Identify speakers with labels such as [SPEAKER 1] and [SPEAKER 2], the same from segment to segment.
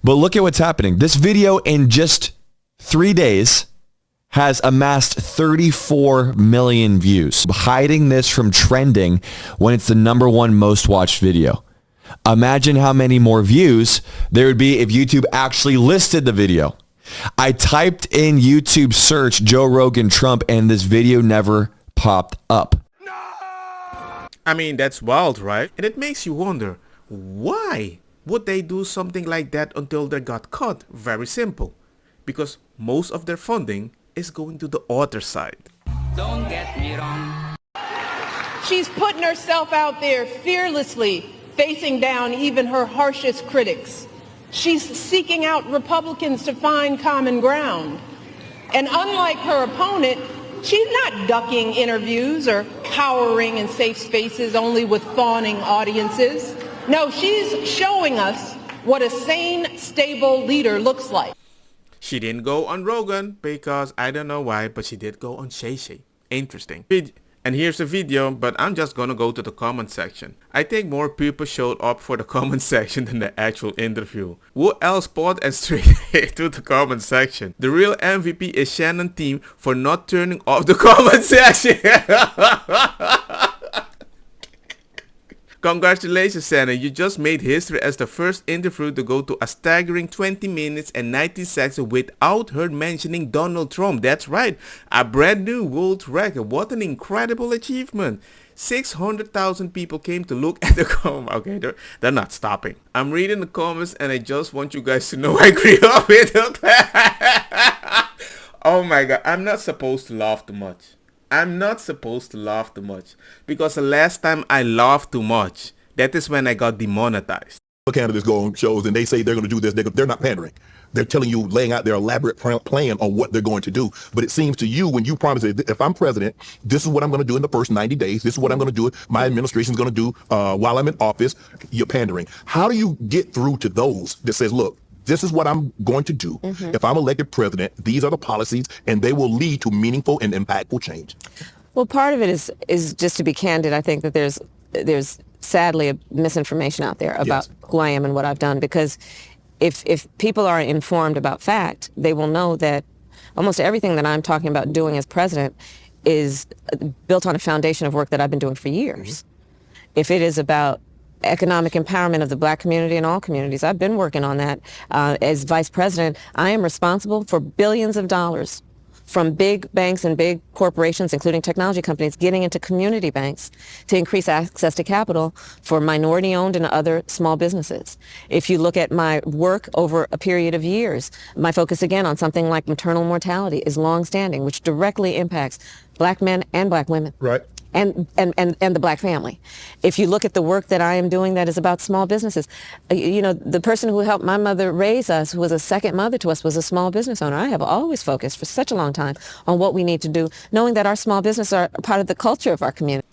[SPEAKER 1] But look at what's happening. This video in just 3 days has amassed 34 million views, hiding this from trending when it's the #1 most watched video. Imagine how many more views there would be if YouTube actually listed the video. I typed in YouTube search Joe Rogan Trump and this video never popped up.
[SPEAKER 2] I mean, that's wild, right? And it makes you wonder, why would they do something like that until they got caught? Very simple. Because most of their funding is going to the author side.
[SPEAKER 3] Don't get me wrong.
[SPEAKER 4] She's putting herself out there fearlessly, facing down even her harshest critics. She's seeking out Republicans to find common ground. And unlike her opponent, she's not ducking interviews or cowering in safe spaces only with fawning audiences. No, she's showing us what a sane, stable leader looks like.
[SPEAKER 2] She didn't go on Rogan because I don't know why, but she did go on Shay Shay. Interesting. And here's the video, but I'm just gonna go to the comment section. I think more people showed up for the comment section than the actual interview. Who else bought and straight to the comment section? The real MVP is Shannon's team for not turning off the comment section. Congratulations, Shannon. You just made history as the first interview to go to a staggering 20 minutes and 90 seconds without her mentioning Donald Trump. That's right, a brand new world record. What an incredible achievement. 600,000 people came to look at the comment. Okay, they're not stopping. I'm reading the comments and I just want you guys to know I agree up with it. Oh my god, I'm not supposed to laugh too much. I'm not supposed to laugh too much because the last time I laughed too much, that is when I got demonetized.
[SPEAKER 5] Candidates go on shows and they say they're going to do this. They're not pandering. They're telling you, laying out their elaborate plan on what they're going to do. But it seems to you, when you promise it, if I'm president, this is what I'm going to do in the first 90 days. This is what I'm going to do. My administration is going to do while I'm in office. You're pandering. How do you get through to those that says, look, this is what I'm going to do. If I'm elected president, these are the policies, and they will lead to meaningful and impactful change.
[SPEAKER 6] Well, part of it is just to be candid. I think that there's sadly a misinformation out there about who I am and what I've done, because if people are informed about fact, they will know that almost everything that I'm talking about doing as president is built on a foundation of work that I've been doing for years. If it is about economic empowerment of the black community and all communities, I've been working on that. As vice president, I am responsible for billions of dollars from big banks and big corporations, including technology companies, getting into community banks to increase access to capital for minority-owned and other small businesses. If you look at my work over a period of years, my focus again on something like maternal mortality is longstanding, which directly impacts black men and black women.
[SPEAKER 5] Right.
[SPEAKER 6] And the black family. If you look at the work that I am doing that is about small businesses, you know, the person who helped my mother raise us, who was a second mother to us, was a small business owner. I have always focused for such a long time on what we need to do, knowing that our small businesses are part of the culture of our community.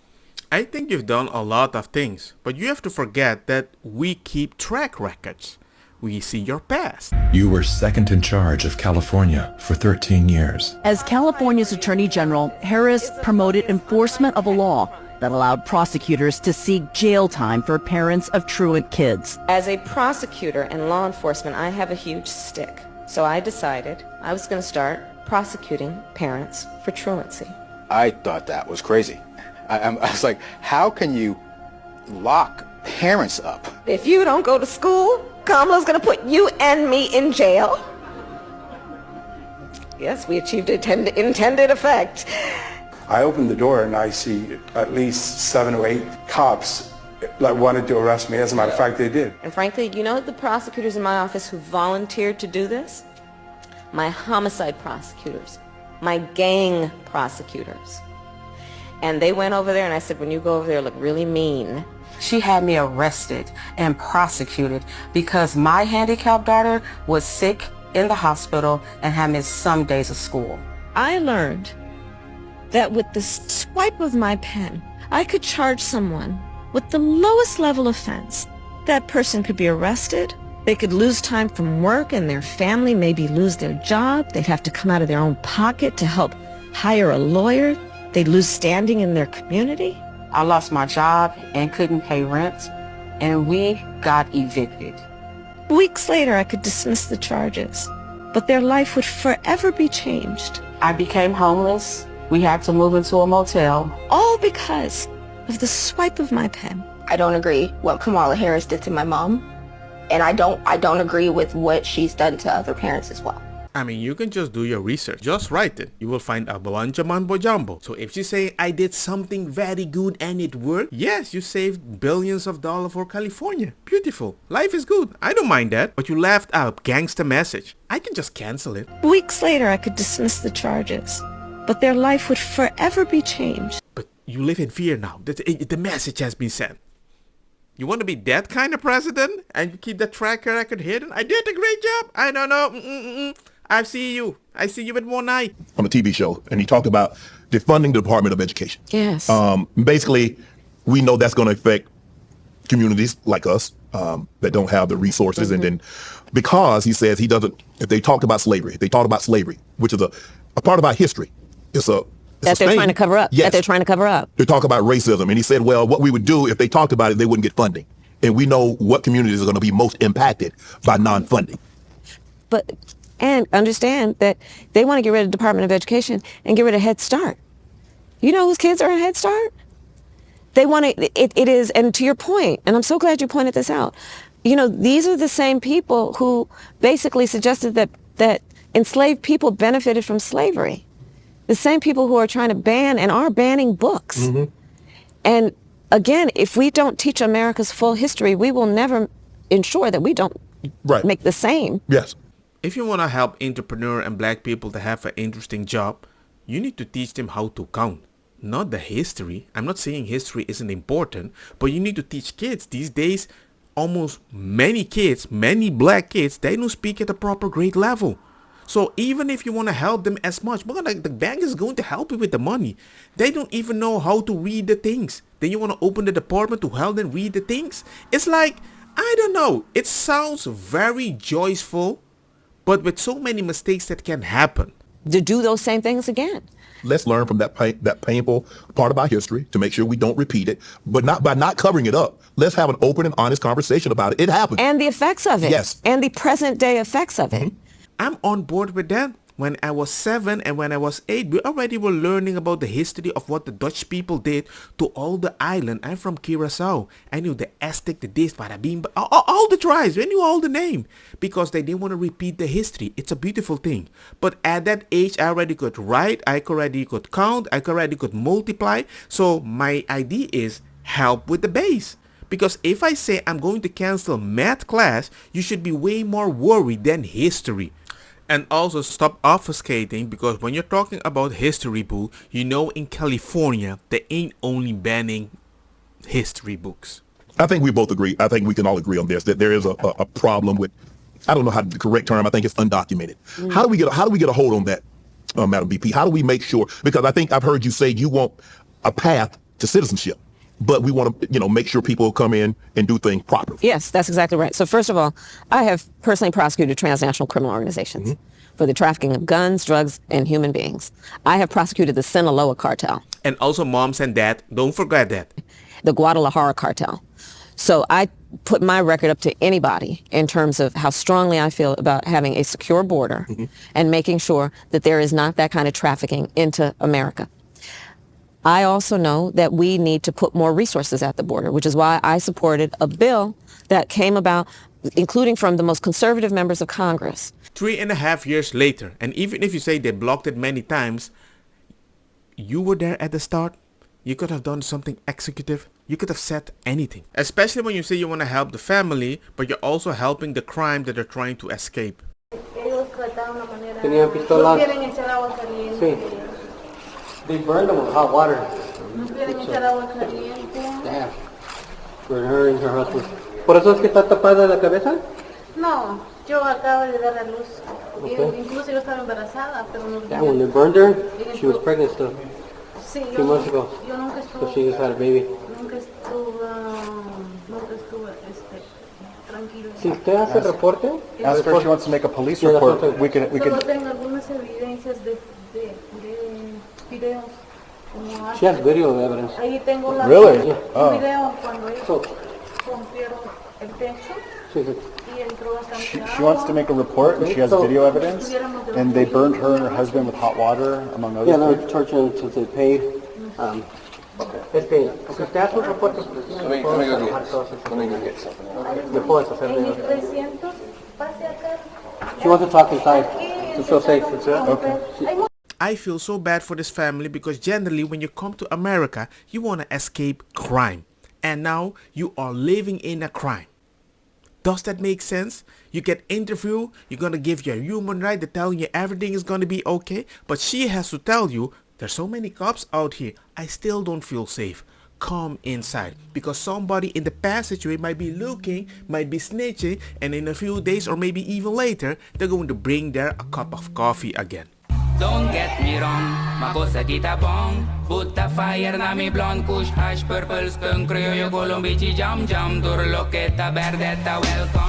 [SPEAKER 2] I think you've done a lot of things, but you have to forget that we keep track records. We see your past.
[SPEAKER 7] You were second in charge of California for 13 years.
[SPEAKER 8] As California's Attorney General, Harris promoted enforcement of a law that allowed prosecutors to seek jail time for parents of truant kids.
[SPEAKER 6] As a prosecutor and law enforcement, I have a huge stick. So I decided I was going to start prosecuting parents for truancy.
[SPEAKER 9] I thought that was crazy. I was like, how can you lock parents up?
[SPEAKER 6] If you don't go to school, Kamala's going to put you and me in jail. Yes, we achieved intended effect.
[SPEAKER 10] I opened the door and I see at least 7 or 8 cops like wanted to arrest me. As a matter of fact, they did.
[SPEAKER 6] And frankly, you know the prosecutors in my office who volunteered to do this? My homicide prosecutors, my gang prosecutors. And they went over there and I said, when you go over there, look really mean.
[SPEAKER 3] She had me arrested and prosecuted because my handicapped daughter was sick in the hospital and had missed some days of school.
[SPEAKER 11] I learned that with the swipe of my pen, I could charge someone with the lowest level offense. That person could be arrested, they could lose time from work, and their family maybe lose their job. They'd have to come out of their own pocket to help hire a lawyer. They'd lose standing in their community.
[SPEAKER 3] I lost my job and couldn't pay rent, and we got evicted.
[SPEAKER 11] Weeks later, I could dismiss the charges, but their life would forever be changed.
[SPEAKER 3] I became homeless. We had to move into a motel.
[SPEAKER 11] All because of the swipe of my pen.
[SPEAKER 12] I don't agree what Kamala Harris did to my mom, and I don't agree with what she's done to other parents as well.
[SPEAKER 2] I mean, you can just do your research. Just write it. You will find a bunch of mumbo jumbo. So if you say, I did something very good and it worked, yes, you saved billions of dollars for California. Beautiful. Life is good. I don't mind that. But you left out gangster message. I can just cancel it.
[SPEAKER 11] Weeks later, I could dismiss the charges, but their life would forever be changed.
[SPEAKER 2] But you live in fear now. The message has been sent. You want to be that kind of president and you keep the track record hidden? I did a great job. I don't know. I see you with one eye.
[SPEAKER 5] On a TV show, and he talked about defunding the Department of Education.
[SPEAKER 6] Yes.
[SPEAKER 5] Basically, we know that's going to affect communities like us that don't have the resources. And then because he says he doesn't, if they talked about slavery, which is a part of our history,
[SPEAKER 6] that they're trying to cover up.
[SPEAKER 5] Yes.
[SPEAKER 6] That they're trying to cover up.
[SPEAKER 5] They talk about racism. And he said, well, what we would do if they talked about it, they wouldn't get funding. And we know what communities are going to be most impacted by non-funding.
[SPEAKER 6] And understand that they want to get rid of the Department of Education and get rid of Head Start. You know whose kids are in Head Start? They want to, it is, and to your point, and I'm so glad you pointed this out, you know, these are the same people who basically suggested that enslaved people benefited from slavery. The same people who are trying to ban and are banning books. Mm-hmm. And again, if we don't teach America's full history, we will never ensure that we don't make the same.
[SPEAKER 5] Yes.
[SPEAKER 2] If you want to help entrepreneurs and black people to have an interesting job, you need to teach them how to count, not the history. I'm not saying history isn't important, but you need to teach kids. These days, almost many black kids, they don't speak at a proper grade level. So even if you want to help them as much, but like the bank is going to help you with the money. They don't even know how to read the things. Then you want to open the department to help them read the things? It's like, I don't know. It sounds very joyful, but with so many mistakes that can happen.
[SPEAKER 6] To do those same things again.
[SPEAKER 5] Let's learn from that painful part of our history to make sure we don't repeat it, but not by not covering it up. Let's have an open and honest conversation about it. It happened.
[SPEAKER 6] And the effects of it.
[SPEAKER 5] Yes.
[SPEAKER 6] And the present day effects of it.
[SPEAKER 2] I'm on board with that. When I was 7 and when I was 8, we already were learning about the history of what the Dutch people did to all the island. I'm from Curacao. I knew the Aztec, the this, Barabim, all the tribes. I knew all the name because they didn't want to repeat the history. It's a beautiful thing. But at that age, I already could write. I already could count. I already could multiply. So my idea is help with the base. Because if I say I'm going to cancel math class, you should be way more worried than history. And also stop obfuscating, because when you're talking about history book, you know in California, they ain't only banning history books.
[SPEAKER 5] I think we both agree. I think we can all agree on this, that there is a problem with, I don't know how the correct term, I think it's undocumented. How do we get a hold on that, Madam VP? How do we make sure, because I think I've heard you say you want a path to citizenship, but we want to, make sure people come in and do things properly.
[SPEAKER 6] Yes, that's exactly right. So first of all, I have personally prosecuted transnational criminal organizations for the trafficking of guns, drugs, and human beings. I have prosecuted the Sinaloa cartel.
[SPEAKER 2] And also moms and dad, don't forget that.
[SPEAKER 6] The Guadalajara cartel. So I put my record up to anybody in terms of how strongly I feel about having a secure border and making sure that there is not that kind of trafficking into America. I also know that we need to put more resources at the border, which is why I supported a bill that came about, including from the most conservative members of Congress.
[SPEAKER 2] 3.5 years later, and even if you say they blocked it many times, you were there at the start. You could have done something executive. You could have said anything. Especially when you say you want to help the family, but you're also helping the crime that they're trying to escape.
[SPEAKER 13] Tenían pistolas. Sí. They burned them with hot water. Damn. For her and her husband. ¿Por eso es que está tapada la cabeza?
[SPEAKER 14] No, yo acabo de dar a luz. Incluso yo estaba embarazada, pero no.
[SPEAKER 13] Yeah, when they burned her, she was pregnant still.
[SPEAKER 14] Sí,
[SPEAKER 13] 2 months ago.
[SPEAKER 14] Yo nunca estuve.
[SPEAKER 13] So she just had a baby.
[SPEAKER 14] Nunca estuve tranquila.
[SPEAKER 13] Si usted hace reporte,
[SPEAKER 9] ask her if she wants to make a police report. We could.
[SPEAKER 14] Solo tengo algunas evidencias de videos.
[SPEAKER 13] She has video evidence.
[SPEAKER 14] Ahí tengo la
[SPEAKER 9] Really?
[SPEAKER 14] un video cuando ellos rompieron el techo y el
[SPEAKER 9] She wants to make a report, and she has video evidence, and they burned her and her husband with hot water, among other
[SPEAKER 13] Yeah,
[SPEAKER 9] things.
[SPEAKER 13] they're torturing them to pay. Si usted hace un reporte,
[SPEAKER 9] Let me go get something.
[SPEAKER 13] le puedo hacer. She wants to talk inside to feel safe.
[SPEAKER 9] Okay.
[SPEAKER 2] I feel so bad for this family because generally when you come to America, you want to escape crime. And now you are living in a crime. Does that make sense? You get interviewed, you're going to give your human right, they're telling you everything is going to be okay. But she has to tell you, there's so many cops out here, I still don't feel safe. Come inside, because somebody in the passageway might be looking, might be snitching, and in a few days or maybe even later, they're going to bring there a cup of coffee again.
[SPEAKER 15] Don't get me wrong, makosa kita bong. Put the fire na mi blonde, kush, hash, purple, skunk, criollo, colombici, jam, jam, turloqueta, verdetta, welcome.